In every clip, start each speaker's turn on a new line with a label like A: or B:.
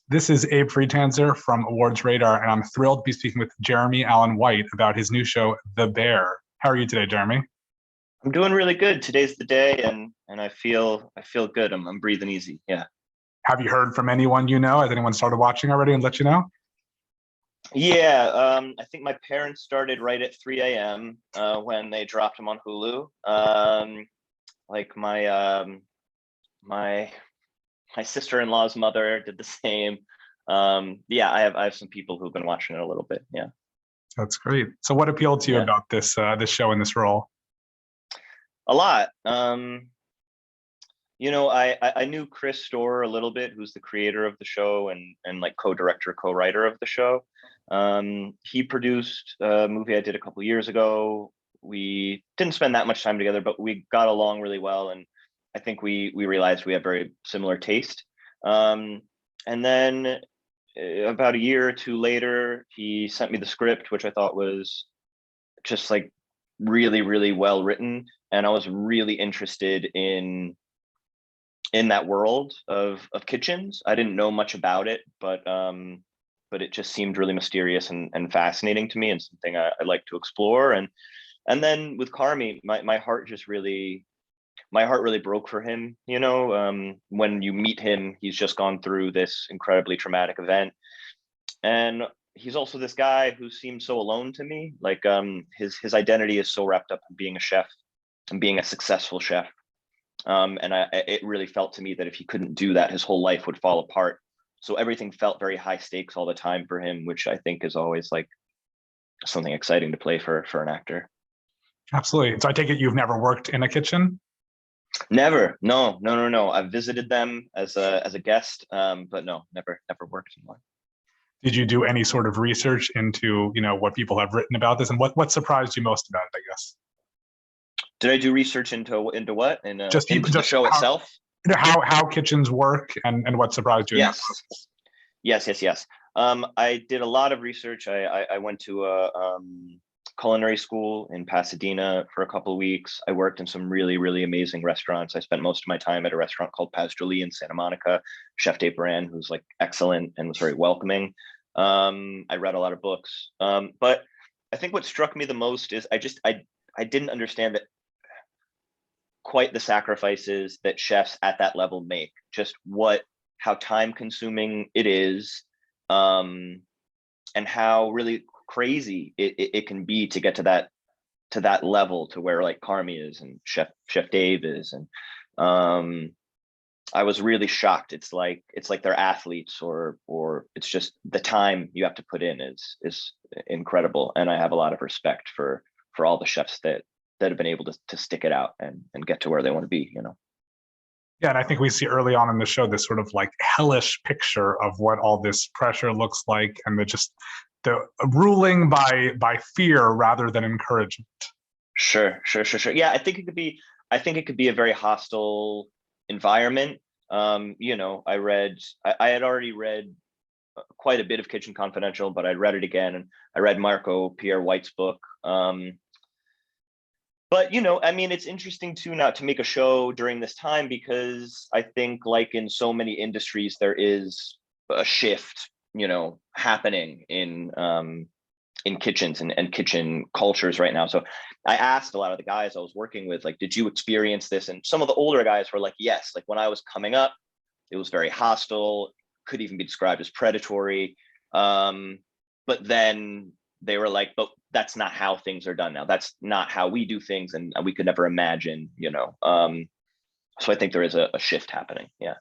A: This is Abe Friedtanzer from Awards Radar, and I'm thrilled to be speaking with Jeremy Allen White about his new show, The Bear. How are you today, Jeremy?
B: I'm doing really good. Today's the day, and I feel good. I'm breathing easy. Yeah.
A: Have you heard from anyone you know? Has anyone started watching already and let you know?
B: Yeah. I think my parents started right at 3 a.m. When they dropped them on Hulu. Like my my sister-in-law's mother did the same. Yeah, I have some people who've been watching it a little bit. Yeah.
A: That's great. So, what appealed to you
B: Yeah.
A: about this show and this role?
B: A lot. I knew Chris Storer a little bit, who's the creator of the show and like co-director, co-writer of the show. He produced a movie I did a couple years ago. We didn't spend that much time together, but we got along really well, and I think we realized we have very similar taste. And then about a year or two later, he sent me the script, which I thought was just like really, really well written, and I was really interested in that world of kitchens. I didn't know much about it, but it just seemed really mysterious and fascinating to me, and something I like to explore. And then with Carmy, my heart really broke for him. When you meet him, he's just gone through this incredibly traumatic event, and he's also this guy who seems so alone to me. Like his identity is so wrapped up in being a chef and being a successful chef. It really felt to me that if he couldn't do that, his whole life would fall apart. So everything felt very high stakes all the time for him, which I think is always like something exciting to play for an actor.
A: Absolutely. So, I take it you've never worked in a kitchen?
B: Never. No, no, no, no. I've visited them as a guest, but no, never worked in one.
A: Did you do any sort of research into, what people have written about this, and what surprised you most about it, I guess?
B: Did I do research into what?
A: Just people,
B: Into the
A: just
B: show itself?
A: how kitchens work and what surprised you in that
B: Yes.
A: process.
B: Yes. I did a lot of research. I went to a culinary school in Pasadena for a couple of weeks. I worked in some really, really amazing restaurants. I spent most of my time at a restaurant called Paz Jolie in Santa Monica. Chef Dave Baran, who's like excellent and was very welcoming. I read a lot of books. But I think what struck me the most is I didn't understand that quite the sacrifices that chefs at that level make, just how time consuming it is, and how really crazy it can be to get to that level, to where like Carmy is and Chef Dave is. And I was really shocked. It's like they're athletes, or it's just the time you have to put in is incredible. And I have a lot of respect for all the chefs that have been able to stick it out and get to where they want to be.
A: Yeah, and I think we see early on in the show this sort of like hellish picture of what all this pressure looks like, and the ruling by fear rather than encouragement.
B: Sure. Yeah, I think it could be a very hostile environment. I had already read quite a bit of Kitchen Confidential, but I read it again, and I read Marco Pierre White's book. But it's interesting too now to make a show during this time, because I think, like in so many industries, there is a shift, happening in kitchens and kitchen cultures right now. So I asked a lot of the guys I was working with, like, did you experience this? And some of the older guys were like, yes. Like when I was coming up, it was very hostile, could even be described as predatory. But then they were like, but that's not how things are done now. That's not how we do things, and we could never imagine. So I think there is a shift happening. Yeah.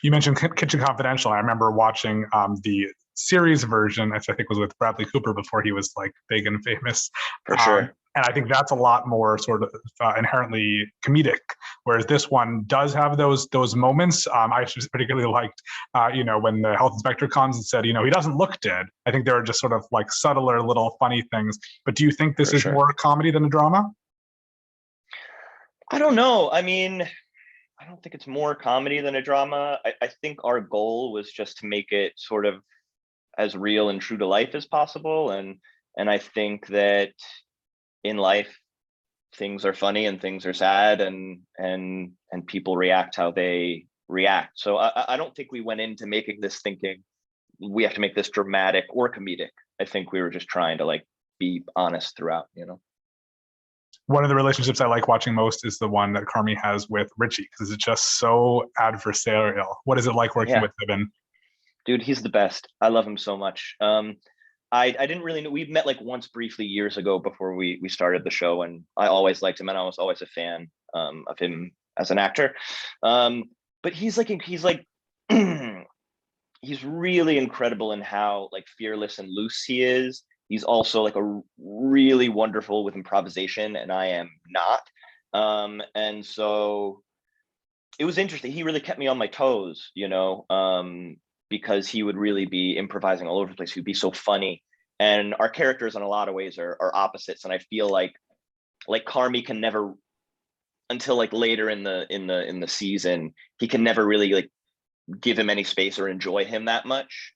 A: You mentioned Kitchen Confidential. I remember watching the series version, which I think was with Bradley Cooper before he was like big and famous.
B: For sure.
A: And I think that's a lot more sort of inherently comedic, whereas this one does have those moments. I just particularly liked, when the health inspector comes and said, he doesn't look dead. I think there are just sort of like subtler little funny things. But do you think this is more a comedy than a drama?
B: I don't know. I mean, I don't think it's more comedy than a drama. I think our goal was just to make it sort of as real and true to life as possible. And I think that in life, things are funny and things are sad, and people react how they react. So I don't think we went into making this thinking we have to make this dramatic or comedic. I think we were just trying to like be honest throughout, you know.
A: One of the relationships I like watching most is the one that Carmi has with Richie, because it's just so adversarial. What is it like working with him?
B: Dude, he's the best. I love him so much. I didn't really know, we met like once briefly years ago before we started the show, and I always liked him and I was always a fan of him as an actor. But he's he's really incredible in how like fearless and loose he is. He's also like a really wonderful with improvisation, and I am not. And so it was interesting. He really kept me on my toes, you know, because he would really be improvising all over the place. He'd be so funny. And our characters in a lot of ways are opposites. And I feel like Carmi can never, until like later in the season, he can never really like give him any space or enjoy him that much.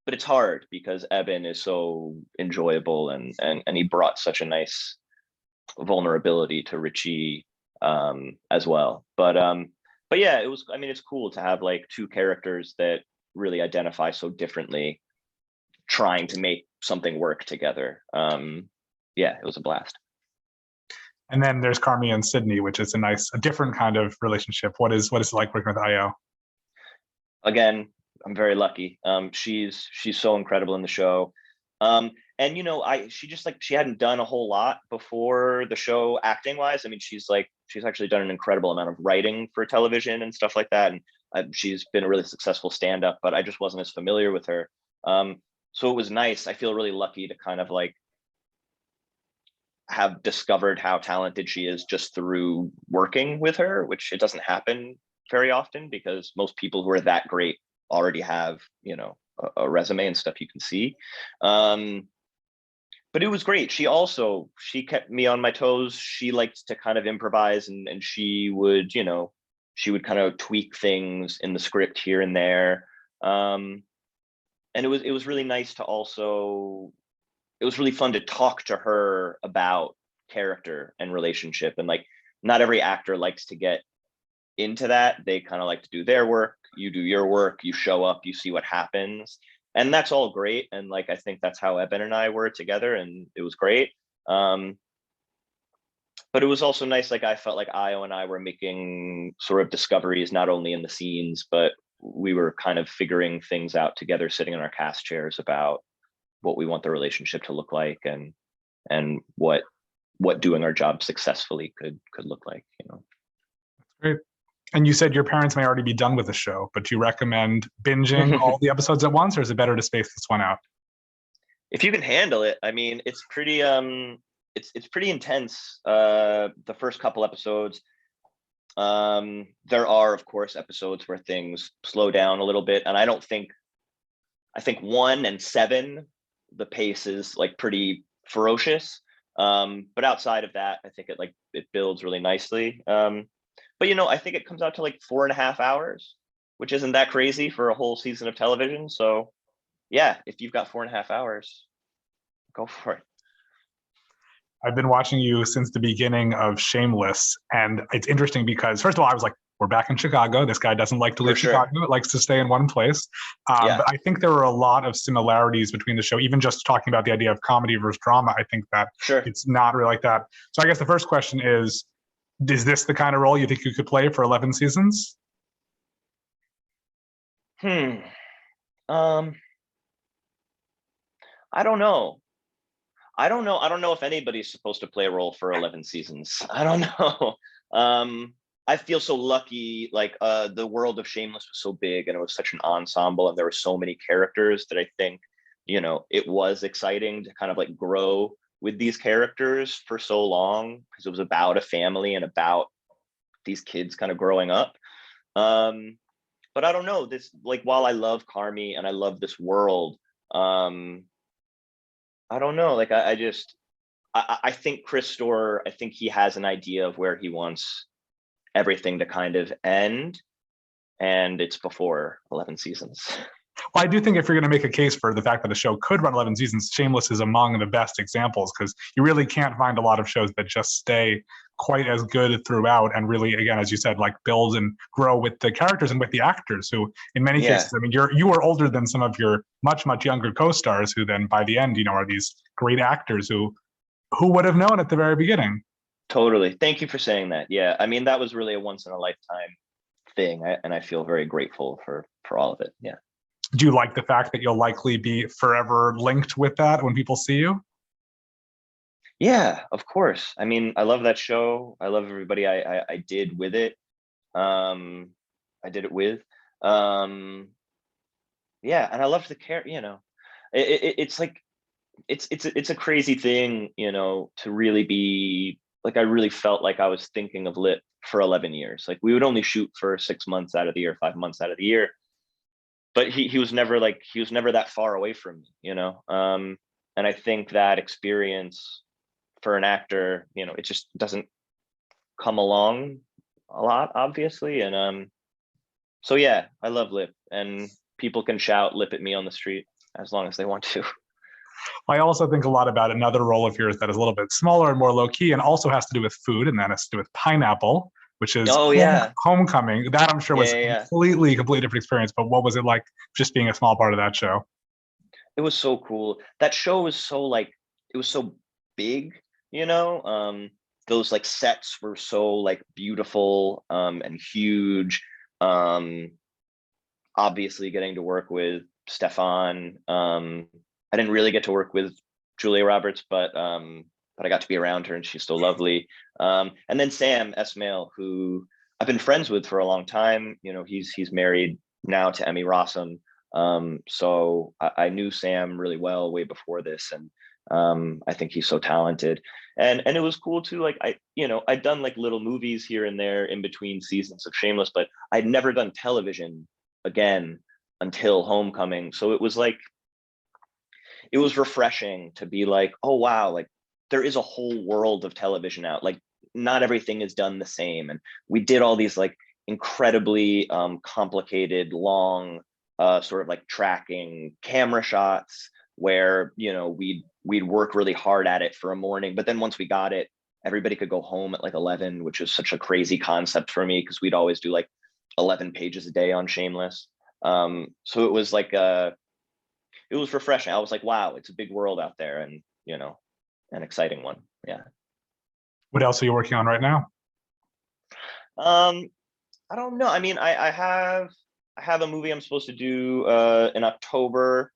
B: But it's hard because Eben is so enjoyable, and he brought such a nice vulnerability to Richie as well. But yeah, it was, I mean, it's cool to have like two characters that really identify so differently trying to make something work together. Yeah, it was a blast.
A: And then there's Carmi and Sydney, which is a different kind of relationship. What is it like working with Io?
B: Again, I'm very lucky. She's so incredible in the show. And you know, she hadn't done a whole lot before the show acting wise. I mean, she's actually done an incredible amount of writing for television and stuff like that. And she's been a really successful stand-up, but I just wasn't as familiar with her. So it was nice. I feel really lucky to kind of like have discovered how talented she is just through working with her, which it doesn't happen very often because most people who are that great already have, you know, a resume and stuff you can see. But it was great. She kept me on my toes. She liked to kind of improvise, and she would, you know, she would kind of tweak things in the script here and there. And it was really nice to also, it was really fun to talk to her about character and relationship. And like, not every actor likes to get into that. They kind of like to do their work, you do your work, you show up, you see what happens, and that's all great. And like, I think that's how Eben and I were together, and it was great. But it was also nice, like I felt like Io and I were making sort of discoveries, not only in the scenes, but we were kind of figuring things out together, sitting in our cast chairs about what we want the relationship to look like, and what doing our job successfully could look like, you know.
A: That's great. And you said your parents may already be done with the show, but do you recommend binging all the episodes at once, or is it better to space this one out?
B: If you can handle it, I mean, it's pretty it's pretty intense. The first couple episodes. There are, of course, episodes where things slow down a little bit, and I think 1 and 7, the pace is like pretty ferocious. But outside of that, I think it builds really nicely. But you know, I think it comes out to like 4.5 hours, which isn't that crazy for a whole season of television. So yeah, if you've got 4.5 hours, go for it.
A: I've been watching you since the beginning of Shameless, and it's interesting because first of all, I was like, we're back in Chicago. This guy doesn't like to leave Chicago. It likes to stay in one place. But I think there were a lot of similarities between the show, even just talking about the idea of comedy versus drama. I think that it's not really like that. So I guess the first question is this the kind of role you think you could play for 11 seasons?
B: I don't know. I don't know if anybody's supposed to play a role for 11 seasons. I don't know. I feel so lucky. Like the world of Shameless was so big, and it was such an ensemble, and there were so many characters that I think, you know, it was exciting to kind of like grow with these characters for so long, because it was about a family and about these kids kind of growing up. But I don't know, this, like, while I love Carmi and I love this world, I don't know, like I think Chris Storer, I think he has an idea of where he wants everything to kind of end, and it's before 11 seasons.
A: Well, I do think if you're going to make a case for the fact that a show could run 11 seasons, Shameless is among the best examples, because you really can't find a lot of shows that just stay quite as good throughout, and really, again, as you said, like build and grow with the characters and with the actors who, in many cases, I mean, you are older than some of your much younger co-stars who then by the end, are these great actors who would have known at the very beginning.
B: Totally. Thank you for saying that. Yeah. I mean, that was really a once in a lifetime thing. And I feel very grateful for all of it. Yeah.
A: Do you like the fact that you'll likely be forever linked with that when people see you?
B: Yeah, of course. I mean, I love that show. I love everybody I did with it. I did it with. Yeah, and I love the character. It's like it's a crazy thing, to really be like, I really felt like I was thinking of Lip for 11 years. Like, we would only shoot for 6 months out of the year, 5 months out of the year, but he was never that far away from me. And I think that experience for an actor, it just doesn't come along a lot, obviously. And so yeah, I love Lip, and people can shout Lip at me on the street as long as they want to.
A: I also think a lot about another role of yours that is a little bit smaller and more low key, and also has to do with food, and that has to do with pineapple, which is Homecoming. That I'm sure was a completely different experience. But what was it like just being a small part of that show?
B: It was so cool. That show was so it was so big, those like sets were so like beautiful and huge. Obviously getting to work with Stefan. I didn't really get to work with Julia Roberts, but I got to be around her, and she's so lovely. And then Sam Esmail, who I've been friends with for a long time. He's married now to Emmy Rossum. So I knew Sam really well way before this, and I think he's so talented. And it was cool too. Like I'd done like little movies here and there in between seasons of Shameless, but I'd never done television again until Homecoming. So it was refreshing to be like, oh wow, like there is a whole world of television out. Like not everything is done the same. And we did all these like incredibly complicated, long sort of like tracking camera shots where, we'd work really hard at it for a morning. But then once we got it, everybody could go home at like 11, which is such a crazy concept for me, because we'd always do like 11 pages a day on Shameless. So it was like it was refreshing. I was like, wow, it's a big world out there, and an exciting one. Yeah.
A: What else are you working on right now?
B: I don't know. I mean, I have a movie I'm supposed to do in October.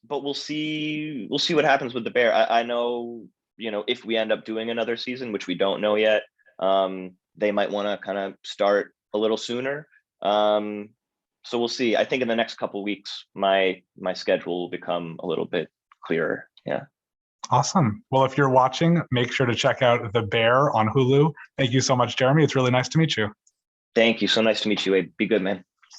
B: But we'll see what happens with The Bear. I know, if we end up doing another season, which we don't know yet, they might want to kind of start a little sooner. So we'll see. I think in the next couple of weeks, my schedule will become a little bit clearer. Yeah.
A: Awesome. Well, if you're watching, make sure to check out The Bear on Hulu. Thank you so much, Jeremy. It's really nice to meet you.
B: Thank you. So nice to meet you, Abe. Be good, man.